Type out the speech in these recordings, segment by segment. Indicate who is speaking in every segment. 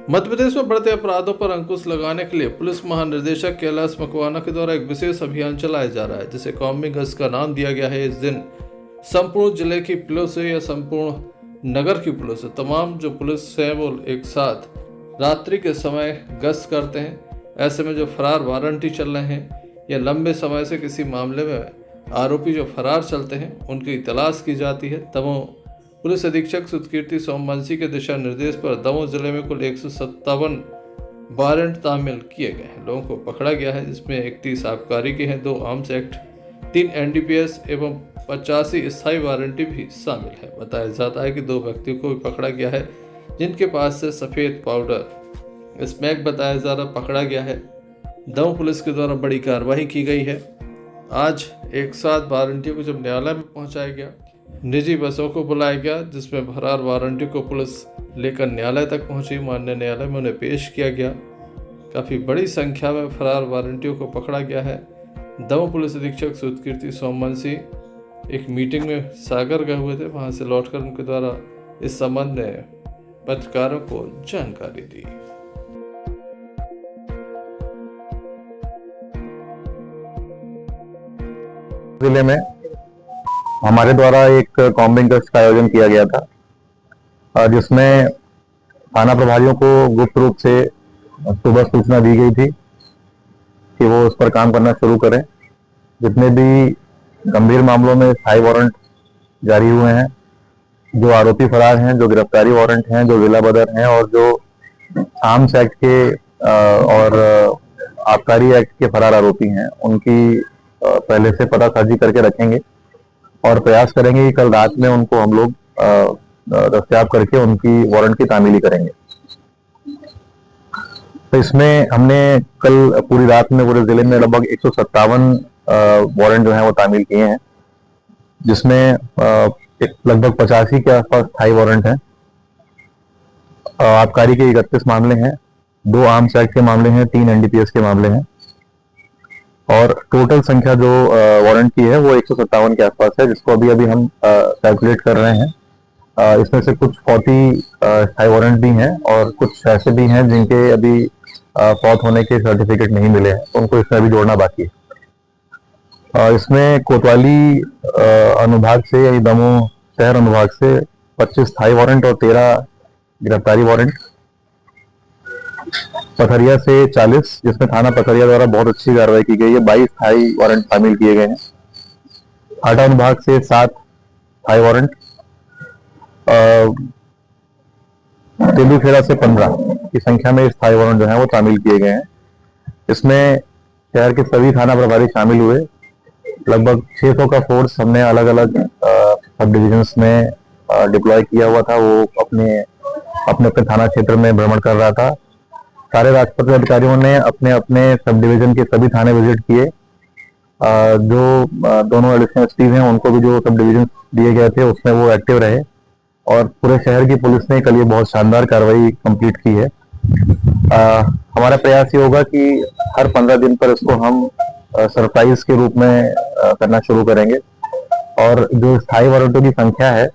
Speaker 1: मध्य प्रदेश में बढ़ते अपराधों पर अंकुश लगाने के लिए पुलिस महानिदेशक कैलाश मकवाना के द्वारा एक विशेष अभियान चलाया जा रहा है, जिसे कौमी गश्त का नाम दिया गया है। इस दिन संपूर्ण जिले की पुलिस या संपूर्ण नगर की पुलिस, तमाम जो पुलिस है वो एक साथ रात्रि के समय गश्त करते हैं। ऐसे में जो फरार वारंटी चल रहे हैं या लंबे समय से किसी मामले में आरोपी जो फरार चलते हैं, उनकी तलाश की जाती है। दमोह पुलिस अधीक्षक सुतकीर्ति सोमवंशी के दिशा निर्देश पर दमोह जिले में कुल 157 वारंट तामील किए गए हैं, लोगों को पकड़ा गया है, जिसमें 31 आबकारी के हैं, 2 आर्म्स एक्ट, 3 NDPS एवं 85 स्थायी वारंटी भी शामिल है। बताया जाता है कि 2 व्यक्तियों को भी पकड़ा गया है, जिनके पास से सफ़ेद पाउडर स्मैक बताया जा रहा पकड़ा गया है। दमोह पुलिस के द्वारा बड़ी कार्रवाई की गई है। आज एक साथ वारंटियों को जब न्यायालय में पहुंचाया गया, निजी बसों को बुलाया गया, जिसमें फरार वारंटी को पुलिस लेकर न्यायालय तक पहुंची। माननीय न्यायालय में उन्हें पेश किया गया। काफ़ी बड़ी संख्या में फरार वारंटियों को पकड़ा गया है। दमोह पुलिस अधीक्षक सुतकीर्ति सोमवंशी एक मीटिंग में सागर गए हुए थे, वहां से लौटकर उनके द्वारा इस संबंध में पत्रकारों को जानकारी दी।
Speaker 2: जिले में हमारे द्वारा एक कॉम्बिंग गश्त का आयोजन किया गया था, जिसमें थाना प्रभारियों को गुप्त रूप से सुबह सूचना दी गई थी कि वो उस पर काम करना शुरू करें। जितने भी गंभीर मामलों में स्थायी वारंट जारी हुए हैं, जो आरोपी फरार हैं, जो गिरफ्तारी वारंट हैं, जो विला बदर हैं और जो आर्म्स एक्ट के और आबकारी एक्ट के फरार आरोपी हैं, उनकी पहले से पतासाजी करके रखेंगे और प्रयास करेंगे कि कल रात में उनको हम लोग दस्तयाब करके उनकी वारंट की तामीली करेंगे। तो इसमें हमने कल पूरी रात में पूरे जिले में लगभग 157 वारंट जो है वो तामील किए हैं, जिसमें लगभग 85 के आसपास स्थायी वारंट हैं। आबकारी के 31 मामले हैं, 2 आर्म्स एक्ट के मामले हैं, 3 NDPS के मामले हैं और टोटल संख्या जो वारंट की है वो 157 के आसपास है, जिसको अभी हम कैलकुलेट कर रहे हैं। इसमें से कुछ 40 स्थायी वारंट भी हैं और कुछ ऐसे भी हैं जिनके अभी फौत होने के सर्टिफिकेट नहीं मिले हैं, उनको इसमें अभी जोड़ना बाकी है। इसमें कोतवाली अनुभाग से यानी दमोह शहर अनुभाग से 25 स्थायी वारंट और 13 गिरफ्तारी वारंट, पथरिया से 40, जिसमें थाना पथरिया द्वारा बहुत अच्छी कार्रवाई की गई है, 22 स्थायी वारंट शामिल किए गए हैं। हाटा अनुभाग से 7 स्थायी वारंट, तेंदुखेड़ा से 15 की संख्या में स्थायी वारंट जो है वो शामिल किए गए हैं। इसमें शहर के सभी थाना प्रभारी शामिल हुए। लगभग 600 का फोर्स हमने अलग अलग सब डिविजन्स में डिप्लॉय किया हुआ था। वो अपने अपने थाना क्षेत्र में भ्रमण कर रहा था। सारे राजपत्रित अधिकारियों ने अपने अपने सब डिवीजन के सभी थाने विजिट किए। जो दोनों एडिशनल एसपी हैं, उनको भी जो सब डिवीजन दिए गए थे उसमें वो एक्टिव रहे और पूरे शहर की पुलिस ने कल ये बहुत शानदार कार्रवाई कंप्लीट की है। हमारा प्रयास ये होगा कि हर 15 दिन पर इसको हम सरप्राइज के रूप में करना शुरू करेंगे और जो स्थायी वारंटों की संख्या है,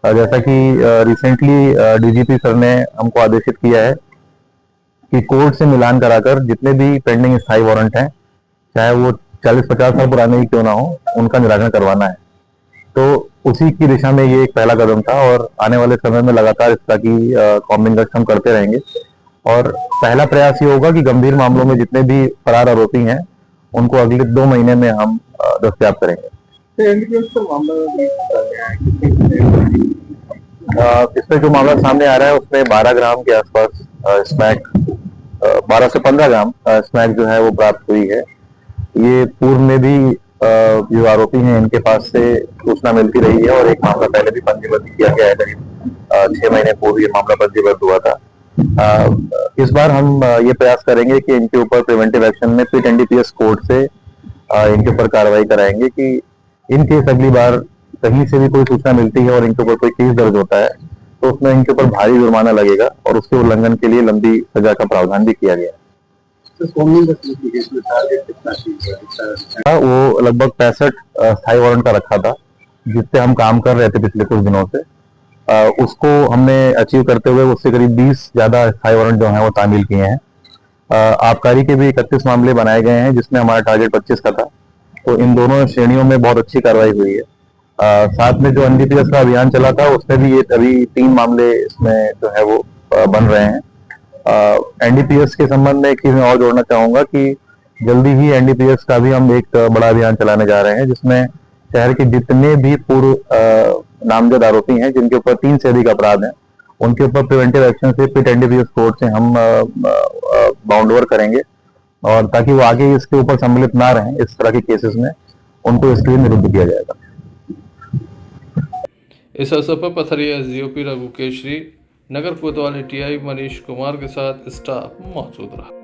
Speaker 2: जैसा कि रिसेंटली DGP सर ने हमको आदेशित किया है कि कोर्ट से मिलान कराकर जितने भी पेंडिंग स्थायी वारंट हैं, चाहे वो 40-50 साल पुराने ही क्यों ना हो, उनका निराकरण करवाना है। तो उसी की दिशा में ये एक पहला कदम था और आने वाले समय में लगातार इस तरह की कॉम्बिंग गश्त हम करते रहेंगे और पहला प्रयास ये होगा कि गंभीर मामलों में जितने भी फरार आरोपी हैं, उनको अगले 2 महीने में हम दस्तयाब करेंगे। इसमें जो मामला सामने आ रहा है उसमें 12 ग्राम के आसपास स्मैक, 12 से 15 ग्राम स्मैक जो है वो प्राप्त हुई है। ये पूर्व में भी जो आरोपी हैं इनके पास से सूचना मिलती रही है और एक मामला पहले भी पंजीबद्ध किया गया है, करीब 6 महीने पूर्व ये मामला पंजीबद्ध हुआ था। इस बार हम ये प्रयास करेंगे कि इनके ऊपर प्रिवेंटिव एक्शन में फिट NDPS कोर्ट से इनके ऊपर कार्रवाई कराएंगे कि इन केस अगली बार कहीं से भी कोई सूचना मिलती है और इनके ऊपर कोई केस दर्ज होता है तो उसमें इनके ऊपर भारी जुर्माना लगेगा और उसके उल्लंघन के लिए लंबी सजा का प्रावधान भी किया गया है। वो लगभग 65 स्थायी वारंट का रखा था, जिससे हम काम कर रहे थे पिछले कुछ दिनों से उसको हमने अचीव करते हुए उससे करीब 20 ज़्यादा स्थायी वारंट जो हैं वो तामील किए हैं। आबकारी के भी 31 मामले बनाए गए हैं, जिसमें हमारा टारगेट 25 का था। तो इन दोनों श्रेणियों में बहुत अच्छी कार्रवाई हुई है। साथ में जो एनडीपीएस का अभियान चला था उसमें भी ये अभी 3 मामले इसमें जो है वो बन रहे हैं। एनडीपीएस के संबंध में एक चीज मैं और जोड़ना चाहूंगा कि जल्दी ही एनडीपीएस का भी हम एक बड़ा अभियान चलाने जा रहे हैं, जिसमें शहर के जितने भी पूर्व नामजद आरोपी हैं जिनके ऊपर 3 से अधिक अपराध हैं, उनके ऊपर प्रिवेंटिव एक्शन से फिट एनडीपीएस कोर्ट से हम बाउंड ओवर करेंगे, और ताकि वो आगे इसके ऊपर सम्मिलित ना रहें इस तरह के केसेस में, उनको इसके लिए निरुद्ध किया जाएगा।
Speaker 1: इस अवसर पर पथरिया एसडीओपी रघु केशरी, नगर कोतवाली टीआई मनीष कुमार के साथ स्टाफ मौजूद रहा।